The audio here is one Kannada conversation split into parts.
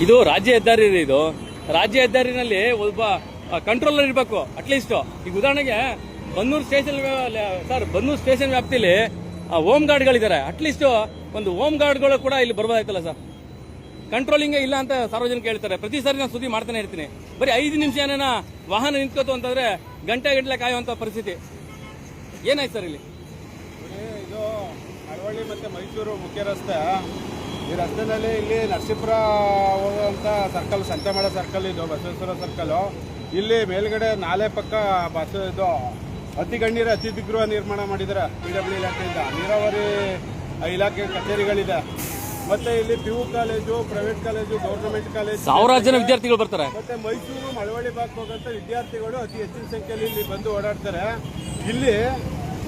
ಇದು ರಾಜ್ಯ ಹೆದ್ದಾರಿ ರೀ. ಇದು ರಾಜ್ಯ ಹೆದ್ದಾರಿನಲ್ಲಿ ಒಬ್ಬ ಕಂಟ್ರೋಲರ್ ಇರಬೇಕು ಅಟ್ಲೀಸ್ಟ್. ಈಗ ಉದಾಹರಣೆಗೆ Bannur station sir, Bannur station ವ್ಯಾಪ್ತಿಯಲ್ಲಿ ಹೋಮ್ ಗಾರ್ಡ್ಗಳಿದ್ದಾರೆ. ಅಟ್ಲೀಸ್ಟ್ ಒಂದು ಹೋಮ್ ಗಾರ್ಡ್ಗಳು ಕೂಡ ಇಲ್ಲಿ ಬರ್ಬೋದಾಯ್ತಲ್ಲ ಸರ್. ಕಂಟ್ರೋಲಿಂಗೇ ಇಲ್ಲ ಅಂತ ಸಾರ್ವಜನಿಕ ಹೇಳ್ತಾರೆ. ಪ್ರತಿ ಸಾರಿ ನಾನು ಸುದ್ದಿ ಮಾಡ್ತಾನೆ ಇರ್ತೀನಿ. ಬರೀ 5 ನಿಮಿಷ ಏನೇನ ವಾಹನ ನಿಂತ್ಕೋತು ಅಂತಂದ್ರೆ ಗಂಟೆ ಕಾಯುವಂತ ಪರಿಸ್ಥಿತಿ. ಏನಾಯ್ತು ಸರ್ ಇಲ್ಲಿ? ಇದು ಅರವಳ್ಳಿ ಮತ್ತೆ ಮೈಸೂರು ಮುಖ್ಯ ರಸ್ತೆ. ಈ ರಸ್ತೆನಲ್ಲಿ ಇಲ್ಲಿ ನರಸೀಪುರ ಹೋಗುವಂಥ ಸರ್ಕಲ್, ಸಂತೆಮಳ ಸರ್ಕಲ್, ಇದು ಬಸವೇಶ್ವರ ಸರ್ಕಲ್. ಇಲ್ಲಿ ಮೇಲ್ಗಡೆ ನಾಲೆ ಪಕ್ಕ ಇದು ಅತಿ ಗಣ್ಯರ ಅತಿಥಿ ಗೃಹ ನಿರ್ಮಾಣ ಮಾಡಿದ್ದಾರೆ PW ಇಲಾಖೆಯಿಂದ. ನೀರಾವರಿ ಇಲಾಖೆ ಕಚೇರಿಗಳಿದೆ. ಮತ್ತೆ ಇಲ್ಲಿ PU college, private college, government college, ಸಾವಿರಾರು ಜನ ವಿದ್ಯಾರ್ಥಿಗಳು ಬರ್ತಾರೆ. ಮತ್ತೆ ಮೈಸೂರು ಮಳವಳ್ಳಿ ಭಾಗಕ್ಕೆ ಹೋಗುವಂತ ವಿದ್ಯಾರ್ಥಿಗಳು ಅತಿ ಹೆಚ್ಚಿನ ಸಂಖ್ಯೆಯಲ್ಲಿ ಇಲ್ಲಿ ಬಂದು ಓಡಾಡ್ತಾರೆ. ಇಲ್ಲಿ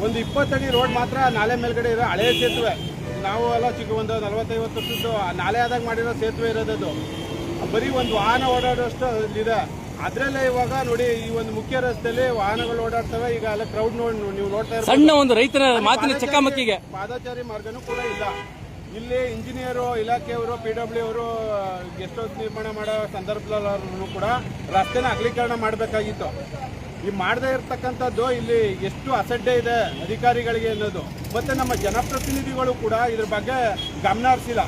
ಒಂದು 20 ಅಡಿ ರೋಡ್ ಮಾತ್ರ ನಾಲೆ ಮೇಲ್ಗಡೆ ಇರೋ ಹಳೆಯ ಸೇತುವೆ. ನಾವು ಎಲ್ಲ ಚಿಕ್ಕ ಒಂದು 40-50 ವರ್ಷದ್ದು ನಾಲೆ ಆದಾಗ ಮಾಡಿರೋ ಸೇತುವೆ ಇರೋದದು. ಬರೀ ಒಂದು ವಾಹನ ಓಡಾಡುವಷ್ಟು ಇಲ್ಲಿದೆ. ಅದ್ರಲ್ಲೇ ಇವಾಗ ನೋಡಿ, ಈ ಒಂದು ಮುಖ್ಯ ರಸ್ತೆಯಲ್ಲಿ ವಾಹನಗಳು ಓಡಾಡ್ತವೆ. ಈಗ ಎಲ್ಲ ಕ್ರೌಡ್ ನೀವು ನೋಡ್ತಾ ಇರ್ಬೋದು. ಸಣ್ಣ ಒಂದು ರೈತರ ಮಾತಿನ ಚಕಮಕಿಗೆ ಪಾದಚಾರಿ ಮಾರ್ಗನೂ ಕೂಡ ಇಲ್ಲ. ಇಲ್ಲಿ ಇಂಜಿನಿಯರು ಇಲಾಖೆಯವರು, PW ಅವರು ಗೆಸ್ಟ್ ಹೌಸ್ ನಿರ್ಮಾಣ ಮಾಡೋ ಸಂದರ್ಭದಲ್ಲೂ ಕೂಡ ರಸ್ತೆನ ಅಗಲೀಕರಣ ಮಾಡಬೇಕಾಗಿತ್ತು. ಈ ಮಾಡದೇ ಇರತಕ್ಕಂಥದ್ದು ಇಲ್ಲಿ ಎಷ್ಟು ಅಸಡ್ಡೆ ಇದೆ ಅಧಿಕಾರಿಗಳಿಗೆ ಅನ್ನೋದು. ಮತ್ತೆ ನಮ್ಮ ಜನಪ್ರತಿನಿಧಿಗಳು ಕೂಡ ಇದ್ರ ಬಗ್ಗೆ ಗಮನ ಹರಿಸಿಲ್ಲ.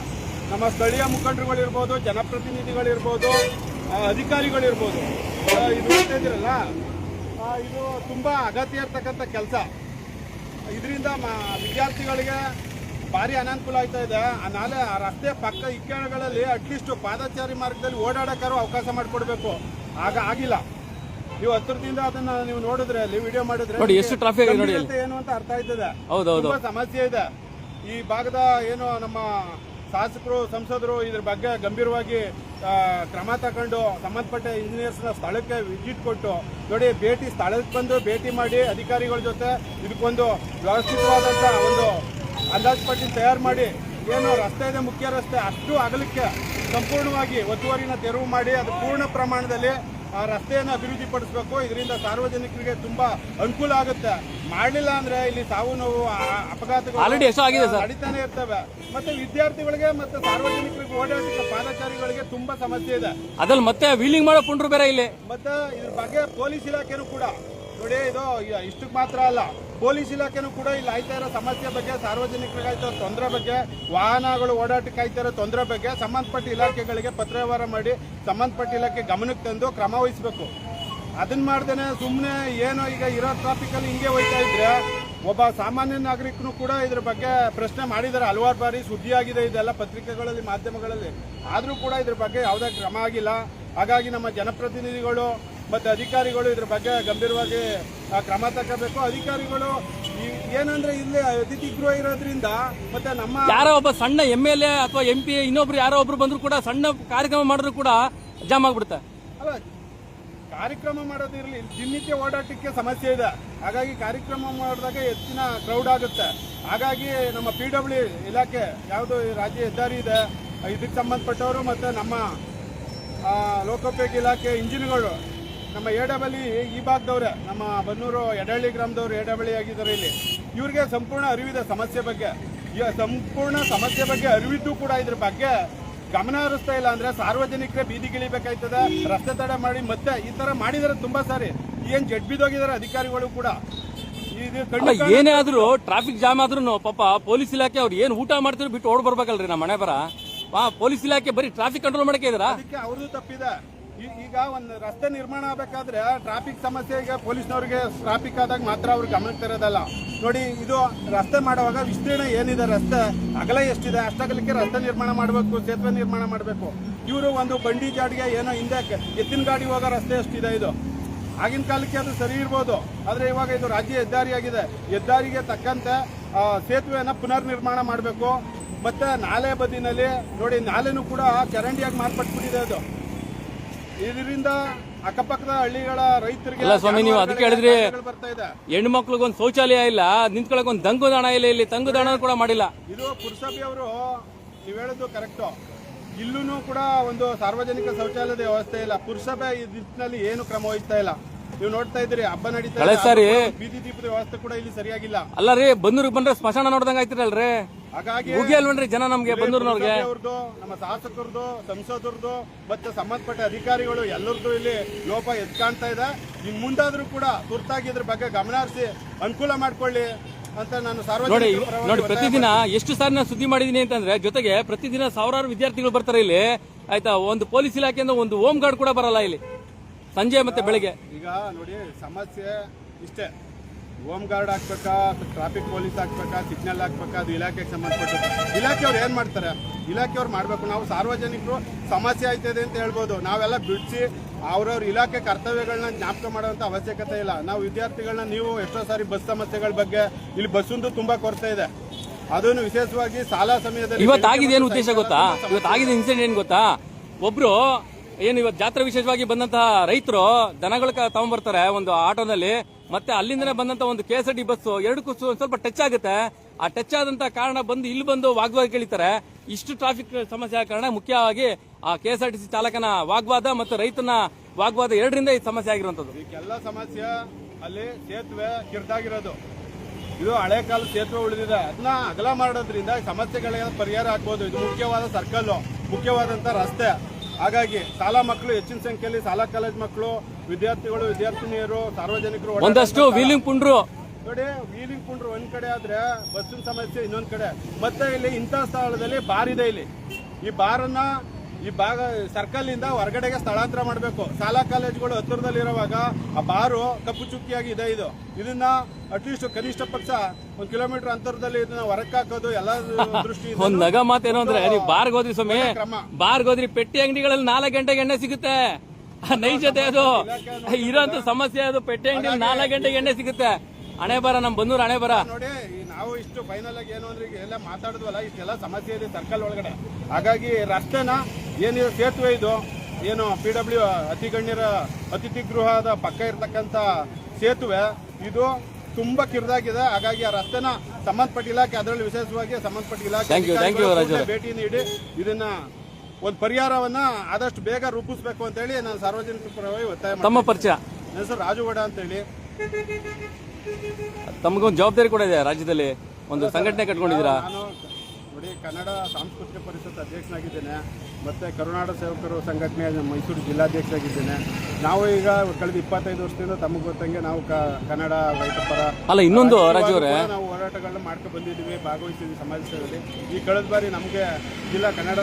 ನಮ್ಮ ಸ್ಥಳೀಯ ಮುಖಂಡರುಗಳಿರ್ಬೋದು, ಜನಪ್ರತಿನಿಧಿಗಳಿರ್ಬೋದು, ಅಧಿಕಾರಿಗಳಿರ್ಬೋದು. ಇದು ನೋಡ್ತಾ ಇದ್ದೀರಲ್ಲ, ಇದು ತುಂಬಾ ಅಗತ್ಯ ಇರ್ತಕ್ಕಂಥ ಕೆಲಸ. ಇದರಿಂದ ವಿದ್ಯಾರ್ಥಿಗಳಿಗೆ ಭಾರಿ ಅನಾನುಕೂಲ ಆಯ್ತಾ ಇದೆ. ಆ ನಾಲೆ, ಆ ರಸ್ತೆ ಪಕ್ಕ ಇಕ್ಕೆಗಳಲ್ಲಿ ಅಟ್ಲೀಸ್ಟ್ ಪಾದಚಾರಿ ಮಾರ್ಗದಲ್ಲಿ ಓಡಾಡಕ್ಕಾರು ಅವಕಾಶ ಮಾಡಿಕೊಡ್ಬೇಕು. ಆಗ ಆಗಿಲ್ಲ. ನೀವು ಹತ್ತಿರದಿಂದ ಅದನ್ನ ನೀವು ನೋಡಿದ್ರೆ, ಅಲ್ಲಿ ವಿಡಿಯೋ ಮಾಡಿದ್ರೆ ನೋಡಿ ಎಷ್ಟು ಟ್ರಾಫಿಕ್ ನೋಡಿ ಏನು ಅಂತ ಅರ್ಥ ಆಯ್ತದೆ. ಹೌದೌದು, ತುಂಬಾ ಸಮಸ್ಯೆ ಇದೆ. ಈ ಭಾಗದ ಏನು ನಮ್ಮ ಶಾಸಕರು, ಸಂಸದರು ಇದ್ರ ಬಗ್ಗೆ ಗಂಭೀರವಾಗಿ ಕ್ರಮ ತಗೊಂಡು ಸಂಬಂಧಪಟ್ಟ ಇಂಜಿನಿಯರ್ಸ್ನ ಸ್ಥಳಕ್ಕೆ ವಿಸಿಟ್ ಕೊಟ್ಟು ನೋಡಿ, ಸ್ಥಳಕ್ಕೆ ಬಂದು ಭೇಟಿ ಮಾಡಿ ಅಧಿಕಾರಿಗಳ ಜೊತೆ ಇದಕ್ಕೊಂದು ವ್ಯವಸ್ಥಿತವಾದಂಥ ಒಂದು ಅಂದಾಜು ಪಟ್ಟಿ ತಯಾರು ಮಾಡಿ, ಏನು ರಸ್ತೆ ಇದೆ ಮುಖ್ಯ ರಸ್ತೆ ಅಷ್ಟು ಅಗಲಕ್ಕೆ ಸಂಪೂರ್ಣವಾಗಿ ಒತ್ತುವರಿನ ತೆರವು ಮಾಡಿ ಅದು ಪೂರ್ಣ ಪ್ರಮಾಣದಲ್ಲಿ ಆ ರಸ್ತೆಯನ್ನು ಅಭಿವೃದ್ಧಿಪಡಿಸಬೇಕು. ಇದರಿಂದ ಸಾರ್ವಜನಿಕರಿಗೆ ತುಂಬಾ ಅನುಕೂಲ ಆಗುತ್ತೆ. ಮಾಡಲಿಲ್ಲ ಅಂದ್ರೆ ಇಲ್ಲಿ ಸಾವು ನೋವು, ಅಪಘಾತಗಳು ನಡೀತಾನೆ ಇರ್ತವೆ. ಮತ್ತೆ ವಿದ್ಯಾರ್ಥಿಗಳಿಗೆ ಮತ್ತೆ ಸಾರ್ವಜನಿಕರಿಗೆ ಓಡಾಡಲಿಕ್ಕೆ ಪಾದಚಾರಿಗಳಿಗೆ ತುಂಬಾ ಸಮಸ್ಯೆ ಇದೆ. ಅದ್ರಲ್ಲಿ ಮತ್ತೆ ವೀಲಿಂಗ್ ಮಾಡೋ ಪುಂಡ್ರು ಬೇರೆ ಇಲ್ಲಿ. ಮತ್ತೆ ಇದ್ರ ಬಗ್ಗೆ ಪೊಲೀಸ್ ಇಲಾಖೆನೂ ಕೂಡ ನೋಡಿ, ಇದು ಇಷ್ಟಕ್ಕೆ ಮಾತ್ರ ಅಲ್ಲ, ಪೊಲೀಸ್ ಇಲಾಖೆನೂ ಕೂಡ ಇಲ್ಲಿ ಆಯ್ತಾ ಇರೋ ಸಮಸ್ಯೆ ಬಗ್ಗೆ, ಸಾರ್ವಜನಿಕರಿಗೆ ಆಯ್ತಾ ತೊಂದರೆ ಬಗ್ಗೆ, ವಾಹನಗಳು ಓಡಾಟಕ್ಕೆ ಆಯ್ತಾ ಇರೋ ತೊಂದರೆ ಬಗ್ಗೆ ಸಂಬಂಧಪಟ್ಟ ಇಲಾಖೆಗಳಿಗೆ ಪತ್ರವ್ಯವಹಾರ ಮಾಡಿ ಸಂಬಂಧಪಟ್ಟ ಇಲಾಖೆ ಗಮನಕ್ಕೆ ತಂದು ಕ್ರಮ ವಹಿಸಬೇಕು. ಅದನ್ನ ಮಾಡ್ದೇನೆ ಸುಮ್ಮನೆ ಏನೋ ಈಗ ಇರೋ ಟ್ರಾಫಿಕ್ ಅಲ್ಲಿ ಹಿಂಗೆ ಹೋಯ್ತಾ ಇದ್ರೆ ಒಬ್ಬ ಸಾಮಾನ್ಯ ನಾಗರಿಕನು ಕೂಡ ಇದ್ರ ಬಗ್ಗೆ ಪ್ರಶ್ನೆ ಮಾಡಿದ್ದಾರೆ. ಹಲವಾರು ಬಾರಿ ಸುದ್ದಿ ಆಗಿದೆ ಇದೆಲ್ಲ ಪತ್ರಿಕೆಗಳಲ್ಲಿ, ಮಾಧ್ಯಮಗಳಲ್ಲಿ. ಆದ್ರೂ ಕೂಡ ಇದ್ರ ಬಗ್ಗೆ ಯಾವುದೇ ಕ್ರಮ ಆಗಿಲ್ಲ. ಹಾಗಾಗಿ ನಮ್ಮ ಜನಪ್ರತಿನಿಧಿಗಳು ಮತ್ತೆ ಅಧಿಕಾರಿಗಳು ಇದ್ರ ಬಗ್ಗೆ ಗಂಭೀರವಾಗಿ ಕ್ರಮ ತಗೋಬೇಕು. ಅಧಿಕಾರಿಗಳು ಏನಂದ್ರೆ ಇಲ್ಲಿ ಅತಿಥಿ ಗೃಹ ಇರೋದ್ರಿಂದ ಮತ್ತೆ ನಮ್ಮ ಯಾರೋ ಒಬ್ಬ ಸಣ್ಣ MLA ಅಥವಾ MP ಇನ್ನೊಬ್ರು ಯಾರೋ ಒಬ್ರು ಬಂದ್ರು ಕೂಡ ಸಣ್ಣ ಕಾರ್ಯಕ್ರಮ ಮಾಡಿದ್ರು ಕೂಡ ಜಾಮ್ ಆಗ್ಬಿಡುತ್ತೆ. ಅಲ್ಲ, ಕಾರ್ಯಕ್ರಮ ಮಾಡೋದಿರಲಿ, ದಿನನಿತ್ಯ ಓಡಾಟಕ್ಕೆ ಸಮಸ್ಯೆ ಇದೆ. ಹಾಗಾಗಿ ಕಾರ್ಯಕ್ರಮ ಮಾಡಿದಾಗ ಹೆಚ್ಚಿನ ಕ್ರೌಡ್ ಆಗುತ್ತೆ. ಹಾಗಾಗಿ ನಮ್ಮ PW ಇಲಾಖೆ ಯಾವುದು ರಾಜ್ಯ ಹೆದ್ದಾರಿ ಇದೆ ಇದಕ್ಕೆ ಸಂಬಂಧಪಟ್ಟವರು ಮತ್ತೆ ನಮ್ಮ ಲೋಕೋಪಯೋಗಿ ಇಲಾಖೆ ಇಂಜಿನ್ಗಳು, ನಮ್ಮ AW ಈ ಭಾಗದವ್ರೆ, ನಮ್ಮ ಬನ್ನೂರು ಯಡಹಳ್ಳಿ ಗ್ರಾಮದವರು AW ಆಗಿದ್ದಾರೆ ಇಲ್ಲಿ. ಇವ್ರಿಗೆ ಸಂಪೂರ್ಣ ಅರಿವಿದೆ ಸಮಸ್ಯೆ ಬಗ್ಗೆ. ಈ ಸಂಪೂರ್ಣ ಸಮಸ್ಯೆ ಬಗ್ಗೆ ಅರಿವಿದ್ದು ಕೂಡ ಇದ್ರ ಬಗ್ಗೆ ಗಮನ ಹರಿಸ್ತಾ ಇಲ್ಲ. ಅಂದ್ರೆ ಸಾರ್ವಜನಿಕರೇ ಬೀದಿಗಿಳಿಬೇಕಾಯ್ತದೆ, ರಸ್ತೆ ತಡೆ ಮಾಡಿ ಮತ್ತೆ ಈ ತರ ಮಾಡಿದಾರೆ ತುಂಬಾ ಸಾರಿ. ಏನ್ ಜಡ್ಬಿದೋಗಿದ್ದಾರೆ ಅಧಿಕಾರಿಗಳು ಕೂಡ. ಏನೇ ಆದ್ರೂ ಟ್ರಾಫಿಕ್ ಜಾಮ್ ಆದ್ರೂ ಪಾಪ ಪೊಲೀಸ್ ಇಲಾಖೆ ಅವ್ರು ಏನ್ ಊಟ ಮಾಡ್ತಿದ್ರು ಬಿಟ್ಟು ಓಡ್ ಬರ್ಬೇಕಲ್ರಿ ನಮ್ಮ ಮನೆ ಬರ. ಪೊಲೀಸ್ ಇಲಾಖೆ ಬರೀ ಟ್ರಾಫಿಕ್ ಕಂಟ್ರೋಲ್ ಮಾಡಕ್ಕೆ ಇದಾರ. ಅದಕ್ಕೆ ಅವ್ರದ್ದು ತಪ್ಪಿದೆ. ಈಗ ಒಂದು ರಸ್ತೆ ನಿರ್ಮಾಣ ಆಗ್ಬೇಕಾದ್ರೆ ಟ್ರಾಫಿಕ್ ಸಮಸ್ಯೆ, ಈಗ ಪೊಲೀಸ್ನವ್ರಿಗೆ ಟ್ರಾಫಿಕ್ ಆದಾಗ ಮಾತ್ರ ಅವ್ರಿಗೆ ಗಮನಕ್ಕೆ ತರೋದಲ್ಲ. ನೋಡಿ, ಇದು ರಸ್ತೆ ಮಾಡುವಾಗ ವಿಸ್ತೀರ್ಣ ಏನಿದೆ, ರಸ್ತೆ ಅಗಲ ಎಷ್ಟಿದೆ ಅಷ್ಟಗಲಕ್ಕೆ ರಸ್ತೆ ನಿರ್ಮಾಣ ಮಾಡಬೇಕು, ಸೇತುವೆ ನಿರ್ಮಾಣ ಮಾಡಬೇಕು. ಇವರು ಒಂದು ಬಂಡಿ ಜಾಡಿಗೆ ಏನೋ ಹಿಂದೆ ಎತ್ತಿನ ಗಾಡಿ ಹೋಗೋ ರಸ್ತೆ ಎಷ್ಟಿದೆ. ಇದು ಆಗಿನ ಕಾಲಕ್ಕೆ ಅದು ಸರಿ ಇರ್ಬೋದು, ಆದ್ರೆ ಇವಾಗ ಇದು ರಾಜ್ಯ ಹೆದ್ದಾರಿ ಆಗಿದೆ. ಹೆದ್ದಾರಿಗೆ ತಕ್ಕಂತೆ ಸೇತುವೆನ ಪುನರ್ ನಿರ್ಮಾಣ ಮಾಡಬೇಕು. ಮತ್ತೆ ನಾಲೆ ಬದಿನಲ್ಲಿ ನೋಡಿ, ನಾಲೆನೂ ಕೂಡ ಚರಂಡಿಯಾಗಿ ಮಾರ್ಪಟ್ಬಿಟ್ಟಿದೆ. ಅದು ಇದರಿಂದ ಅಕ್ಕಪಕ್ಕದ ಹಳ್ಳಿಗಳ ರೈತರಿಗೆ ಸ್ವಾಮಿ, ನೀವು ಅದಕ್ಕೆ ಹೇಳಿದ್ರಿ ಬರ್ತಾ ಇದೆ. ಹೆಣ್ಣು ಮಕ್ಳಿಗೊಂದು ಶೌಚಾಲಯ ಇಲ್ಲ, ನಿಂತ್ಕೊಳಕ್ ಒಂದು ತಂಗುದಾಣ ಇಲ್ಲ, ಇಲ್ಲಿ ತಂಗುದಾಣ ಕೂಡ ಮಾಡಿಲ್ಲ. ಇದು ಪುರಸಭೆ ಅವರು ನೀವು ಹೇಳೋದು ಕರೆಕ್ಟು. ಇಲ್ಲೂ ಕೂಡ ಒಂದು ಸಾರ್ವಜನಿಕ ಶೌಚಾಲಯದ ವ್ಯವಸ್ಥೆ ಇಲ್ಲ. ಪುರಸಭೆ ಈ ನಿಟ್ಟಿನಲ್ಲಿ ಏನು ಕ್ರಮ ವಹಿಸ್ತಾ ಇಲ್ಲ. ನೀವು ನೋಡ್ತಾ ಇದ್ರಿ, ಹಬ್ಬ ನಡೀತಾ ಇದೆ, ಬೀದಿ ದೀಪದ ವ್ಯವಸ್ಥೆ ಕೂಡ ಇಲ್ಲಿ ಸರಿಯಾಗಿಲ್ಲ. ಅಲ್ಲ ರೀ, ಬನ್ನೂರಿಗೆ ಬಂದ್ರೆ ಸ್ಮಶಾನ ನೋಡ್ದಂಗ ಆಯ್ತಿರಲ್ರಿ. ಹಾಗಾಗಿ ಮುಗಿ ಅಲ್ವನ್ರಿ ಜನ ನಮ್ಗೆ ಬಂದೂರ್ನವ್ರಿಗೆ. ಅವ್ರದ್ದು, ನಮ್ಮ ಶಾಸಕರದು, ಸಂಸದರದು ಮತ್ತೆ ಸಂಬಂಧಪಟ್ಟ ಅಧಿಕಾರಿಗಳು ಎಲ್ಲರದ್ದು ಇಲ್ಲಿ ಲೋಪ ಎದ್ದು ಕಾಣ್ತಾ ಇದೆ. ಇನ್ ಮುಂದಾದ್ರೂ ಕೂಡ ತುರ್ತಾಗಿ ಇದ್ರ ಬಗ್ಗೆ ಗಮನ ಹರಿಸಿ ಅನುಕೂಲ ಮಾಡ್ಕೊಳ್ಳಿ ಅಂತ ನಾನು ನೋಡಿ ಸಾರ್ವಜನಿಕ ನೋಡಿ ಪ್ರತಿದಿನ ಎಷ್ಟು ಸಾರಿ ನಾನು ಸುದ್ದಿ ಮಾಡಿದೀನಿ ಅಂತಂದ್ರೆ, ಜೊತೆಗೆ ಪ್ರತಿದಿನ ಸಾವಿರಾರು ವಿದ್ಯಾರ್ಥಿಗಳು ಬರ್ತಾರೆ ಇಲ್ಲಿ, ಆಯ್ತಾ. ಒಂದು ಪೊಲೀಸ್ ಇಲಾಖೆಯಿಂದ ಒಂದು ಹೋಮ್ ಗಾರ್ಡ್ ಕೂಡ ಬರಲ್ಲ ಇಲ್ಲಿ ಸಂಜೆ ಮತ್ತೆ ಬೆಳಿಗ್ಗೆ. ಈಗ ನೋಡಿ ಸಮಸ್ಯೆ ಇಷ್ಟೇ, ಹೋಮ್ ಗಾರ್ಡ್ ಹಾಕ್ಬೇಕಾ, ಟ್ರಾಫಿಕ್ ಪೊಲೀಸ್ ಹಾಕ್ಬೇಕಾ, ಸಿಗ್ನಲ್ ಹಾಕ್ಬೇಕಾ, ಅದು ಇಲಾಖೆಗೆ ಸಂಬಂಧಪಟ್ಟದ್ದು. ಇಲಾಖೆಯವ್ರು ಏನ್ ಮಾಡ್ತಾರೆ, ಇಲಾಖೆಯವ್ರು ಮಾಡ್ಬೇಕು. ನಾವು ಸಾರ್ವಜನಿಕರು ಸಮಸ್ಯೆ ಆಯ್ತದೆ ಅಂತ ಹೇಳ್ಬೋದು, ನಾವೆಲ್ಲ ಬಿಡಿಸಿ ಅವ್ರವ್ರ ಇಲಾಖೆ ಕರ್ತವ್ಯಗಳನ್ನ ಜ್ಞಾಪಕ ಮಾಡುವಂತ ಅವಶ್ಯಕತೆ ಇಲ್ಲ. ನಾವು ವಿದ್ಯಾರ್ಥಿಗಳನ್ನ, ನೀವು ಎಷ್ಟೋ ಸಾರಿ ಬಸ್ ಸಮಸ್ಯೆಗಳ ಬಗ್ಗೆ, ಇಲ್ಲಿ ಬಸ್ಸೊಂದು ತುಂಬಾ ಕೊರತೆ ಇದೆ, ಅದನ್ನು ವಿಶೇಷವಾಗಿ ಶಾಲಾ ಸಮಯದಲ್ಲಿ. ಇವತ್ತಾಗಿದೆ ಏನು ಉದ್ದೇಶ ಗೊತ್ತಾ, ಇವತ್ತಾಗಿದೆ ಇನ್ಸಿಡೆಂಟ್ ಏನ್ ಗೊತ್ತಾ, ಒಬ್ರು ಏನು ಇವತ್ತು ಜಾತ್ರೆ ವಿಶೇಷವಾಗಿ ಬಂದಂತಹ ರೈತರು ದನಗಳ ತಗೊಂಡ್ಬರ್ತಾರೆ ಒಂದು ಆಟೋನಲ್ಲಿ, ಮತ್ತೆ ಅಲ್ಲಿಂದನೇ ಬಂದಂತ ಒಂದು KSRTC ಬಸ್ ಎರಡಕ್ಕೂ ಸ್ವಲ್ಪ ಟಚ್ ಆಗುತ್ತೆ. ಆ ಟಚ್ ಆದಂತ ಕಾರಣ ಬಂದು ಇಲ್ಲಿ ಬಂದು ವಾಗ್ವಾದ ಕೇಳಿತಾರೆ. ಇಷ್ಟು ಟ್ರಾಫಿಕ್ ಸಮಸ್ಯೆ ಆದ ಕಾರಣ ಮುಖ್ಯವಾಗಿ ಆ KSRTC ಚಾಲಕನ ವಾಗ್ವಾದ ಮತ್ತು ರೈತನ ವಾಗ್ವಾದ ಎರಡರಿಂದ ಈ ಸಮಸ್ಯೆ ಆಗಿರುವಂತದ್ದು. ಈಗೆಲ್ಲ ಸಮಸ್ಯೆ ಅಲ್ಲಿ ಸೇತುವೆ ಕಿರ್ದಾಗಿರೋದು, ಇದು ಹಳೆ ಕಾಲದ ಸೇತುವೆ ಉಳಿದಿದೆ, ಅದನ್ನ ಅಗಲ ಮಾಡೋದ್ರಿಂದ ಸಮಸ್ಯೆಗಳಿಗೆ ಪರಿಹಾರ ಆಗ್ಬೋದು. ಇದು ಮುಖ್ಯವಾದ ಸರ್ಕಲ್, ಮುಖ್ಯವಾದಂತ ರಸ್ತೆ. ಹಾಗಾಗಿ ಶಾಲಾ ಮಕ್ಕಳು ಹೆಚ್ಚಿನ ಸಂಖ್ಯೆಯಲ್ಲಿ, ಶಾಲಾ ಕಾಲೇಜ್ ಮಕ್ಕಳು, ವಿದ್ಯಾರ್ಥಿಗಳು, ವಿದ್ಯಾರ್ಥಿನಿಯರು, ಸಾರ್ವಜನಿಕರು ಒಂದಷ್ಟು ವೀಲಿಂಗ್ ಪುಂಡ್ರು ನೋಡಿ, ವೀಲಿಂಗ್ ಪುಂಡ್ರು ಒಂದ್ ಕಡೆ ಆದ್ರೆ ಬಸ್ಸಿನ ಸಮಸ್ಯೆ ಇನ್ನೊಂದ್ ಕಡೆ. ಮತ್ತೆ ಇಲ್ಲಿ ಇಂಥ ಸ್ಥಳದಲ್ಲಿ ಬಾರ್ ಇದೆ. ಇಲ್ಲಿ ಈ ಬಾರನ್ನ ಈ ಭಾಗ ಸರ್ಕಲ್ ಇಂದ ಹೊರಗಡೆಗೆ ಸ್ಥಳಾಂತರ ಮಾಡಬೇಕು. ಶಾಲಾ ಕಾಲೇಜುಗಳು ಹತ್ತಿರದಲ್ಲಿರುವಾಗ ಆ ಬಾರು ಕಪ್ಪು ಚುಕ್ಕಿಯಾಗಿ ಇದೆ. ಇದನ್ನ ಅಟ್ಲೀಸ್ಟ್ ಕನಿಷ್ಠ ಪಕ್ಷ 1 ಕಿಲೋಮೀಟರ್ ಅಂತರದಲ್ಲಿ ಇದನ್ನ ಹೊರಕ್ಕೆ ಹಾಕೋದು ಎಲ್ಲ ದೃಷ್ಟಿಯಿಂದ. ಒಂದ್ ನಗ ಮಾತೇನು ಅಂದ್ರೆ, ನೀವು ಬಾರ್ಗೆ ಹೋದ್ರಿ ಸ್ವಾಮಿ, ಬಾರ್ಗೆ ಹೋದ್ರಿ ಪೆಟ್ಟಿ ಅಂಗಡಿಗಳಲ್ಲಿ 4 ಗಂಟೆಗೆ ಎಣ್ಣೆ ಸಿಗುತ್ತೆ. ನೈಜತೆ ಅದು ಇರೋಂತ ಸಮಸ್ಯೆ. ಅದು ಪೆಟ್ಟಿ ಅಂಗಡಿಯಲ್ಲಿ 4 ಗಂಟೆಗೆ ಎಣ್ಣೆ ಸಿಗುತ್ತೆ. ಹಣೆ ಬರ, ನಮ್ ಬಂದೂರು ಹಣೆ ಬರ. ನೋಡಿ, ನಾವು ಇಷ್ಟು ಫೈನಲ್ ಆಗಿ ಏನು ಅಂದ್ರೆ ಎಲ್ಲ ಮಾತಾಡಿದ್ವಲ್ಲ, ಇಷ್ಟೆಲ್ಲ ಸಮಸ್ಯೆ ಇದೆ ಸರ್ಕಲ್ ಒಳಗಡೆ. ಹಾಗಾಗಿ ರಸ್ತೆನ ಏನಿದೆ, ಸೇತುವೆ ಇದು ಏನು PW ಅತಿಥಿ ಗೃಹದ ಪಕ್ಕ ಇರ್ತಕ್ಕಂಥ ಸೇತುವೆ, ಇದು ತುಂಬಾ ಕಿರಿದಾಗಿದೆ. ಹಾಗಾಗಿ ಆ ರಸ್ತೆನ ಸಂಬಂಧಪಟ್ಟ ಇಲಾಖೆ, ಅದರಲ್ಲಿ ವಿಶೇಷವಾಗಿ ಸಂಬಂಧಪಟ್ಟ ಇಲಾಖೆ ಭೇಟಿ ನೀಡಿ ಇದನ್ನ ಒಂದು ಪರಿಹಾರವನ್ನ ಆದಷ್ಟು ಬೇಗ ರೂಪಿಸಬೇಕು ಅಂತ ಹೇಳಿ ನಾನು ಸಾರ್ವಜನಿಕ ಪರವಾಗಿ ಒತ್ತಾಯ ಮಾಡ್ತೀನಿ. ತಮ್ಮ ಪರಿಚಯ? ನನ್ನ ಹೆಸರು ರಾಜುಗೌಡ ಅಂತ ಹೇಳಿ. ತಮಗೊಂದು ಜವಾಬ್ದಾರಿ ಕೂಡ ಇದೆ, ರಾಜ್ಯದಲ್ಲಿ ಒಂದು ಸಂಘಟನೆ ಕಟ್ಕೊಂಡಿದ್ದೀರಾ? ನಾನು ನೋಡಿ, ಕನ್ನಡ ಸಾಂಸ್ಕೃತಿಕ ಪರಿಷತ್ ಅಧ್ಯಕ್ಷನಾಗಿದ್ದೇನೆ, ಮತ್ತೆ ಕರುನಾಡ ಸೇವಕರು ಸಂಘಟನೆ ಮೈಸೂರು ಜಿಲ್ಲಾಧ್ಯಕ್ಷರಾಗಿದ್ದೇನೆ. ನಾವು ಈಗ ಕಳೆದ 25 ವರ್ಷದಿಂದ ತಮಗೆ ಗೊತ್ತಂಗೆ ನಾವು ಕನ್ನಡ ರೈತರ ಪರ ಅಲ್ಲ, ಇನ್ನೊಂದು ರಾಜು ಅವರೇ, ನಾವು ಹೋರಾಟಗಳನ್ನ ಮಾಡ್ಕೊಂಡು ಬಂದಿದ್ದೀವಿ, ಭಾಗವಹಿಸಿದ್ವಿ ಸಮಾಜ ಸೇವೆಯಲ್ಲಿ. ಈ ಕಳೆದ ಬಾರಿ ನಮಗೆ ಜಿಲ್ಲಾ ಕನ್ನಡ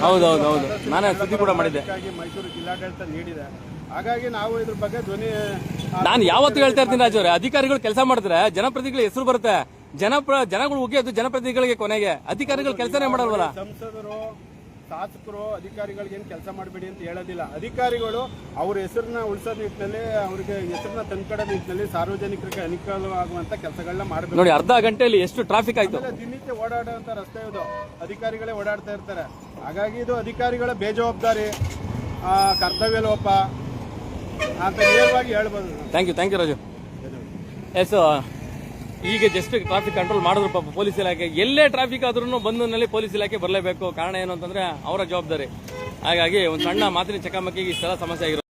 ನಾನೇ ಸುದ್ದಿ ಕೂಡ ಮಾಡಿದ್ದೆ, ಮೈಸೂರು ಜಿಲ್ಲಾಡಳಿತ ನೀಡಿದೆ. ಹಾಗಾಗಿ ನಾವು ಇದ್ರ ಬಗ್ಗೆ ಧ್ವನಿ ನಾನು ಯಾವತ್ತೂ ಹೇಳ್ತಾ ಇರ್ತೀನಿ ರಾಜು ಅವರೇ, ಅಧಿಕಾರಿಗಳು ಕೆಲಸ ಮಾಡಿದ್ರೆ ಜನಪ್ರತಿನಿಧಿಗಳ ಹೆಸರು ಬರುತ್ತೆ. ಜನಗಳು ಉಗಿಯೋದು ಜನಪ್ರತಿನಿಧಿಗಳಿಗೆ, ಕೊನೆಗೆ ಅಧಿಕಾರಿಗಳು ಕೆಲಸನೇ ಮಾಡಲ್ವಲ್ಲ. ಸಂಸದರು, ಶಾಸಕರು ಅಧಿಕಾರಿಗಳಿಗೆ ಏನು ಕೆಲಸ ಮಾಡಬೇಡಿ ಅಂತ ಹೇಳೋದಿಲ್ಲ. ಅಧಿಕಾರಿಗಳು ಅವ್ರ ಹೆಸರನ್ನ ಉಳಿಸೋ ನಿಟ್ಟಿನಲ್ಲಿ, ಅವ್ರಿಗೆ ಹೆಸರನ್ನ ತಂದ್ಕೊಡೋ ನಿಟ್ಟಿನಲ್ಲಿ ಸಾರ್ವಜನಿಕರಿಗೆ ಅನುಕೂಲವಾಗುವಂತ ಕೆಲಸಗಳನ್ನ ಮಾಡಬೇಕು. ನೋಡಿ, ಅರ್ಧ ಗಂಟೆಯಲ್ಲಿ ಎಷ್ಟು ಟ್ರಾಫಿಕ್ ಆಯ್ತು. ದಿನನಿತ್ಯ ಓಡಾಡುವಂತ ರಸ್ತೆ ಇದು, ಅಧಿಕಾರಿಗಳೇ ಓಡಾಡ್ತಾ ಇರ್ತಾರೆ. ಹಾಗಾಗಿ ಇದು ಅಧಿಕಾರಿಗಳ ಬೇಜವಾಬ್ದಾರಿ, ಕರ್ತವ್ಯ ಲೋಪ ಅಂತ ನೇರವಾಗಿ ಹೇಳ್ಬೋದು. Thank you Raju. ಎಸ್, ಈಗ ಜಸ್ಟ್ ಟ್ರಾಫಿಕ್ ಕಂಟ್ರೋಲ್ ಮಾಡಿದ್ರು ಪಾಪ ಪೊಲೀಸ್ ಇಲಾಖೆ. ಎಲ್ಲೇ ಟ್ರಾಫಿಕ್ ಆದ್ರೂ ಬಂದಲ್ಲಿ ಪೊಲೀಸ್ ಇಲಾಖೆ ಬರಲೇಬೇಕು. ಕಾರಣ ಏನು ಅಂತಂದ್ರೆ ಅವರ ಜವಾಬ್ದಾರಿ. ಹಾಗಾಗಿ ಒಂದು ಸಣ್ಣ ಮಾತಿನ ಚಕಮಕಿಗೆ ಇಷ್ಟೆಲ್ಲ ಸಮಸ್ಯೆ ಆಗಿರೋದು.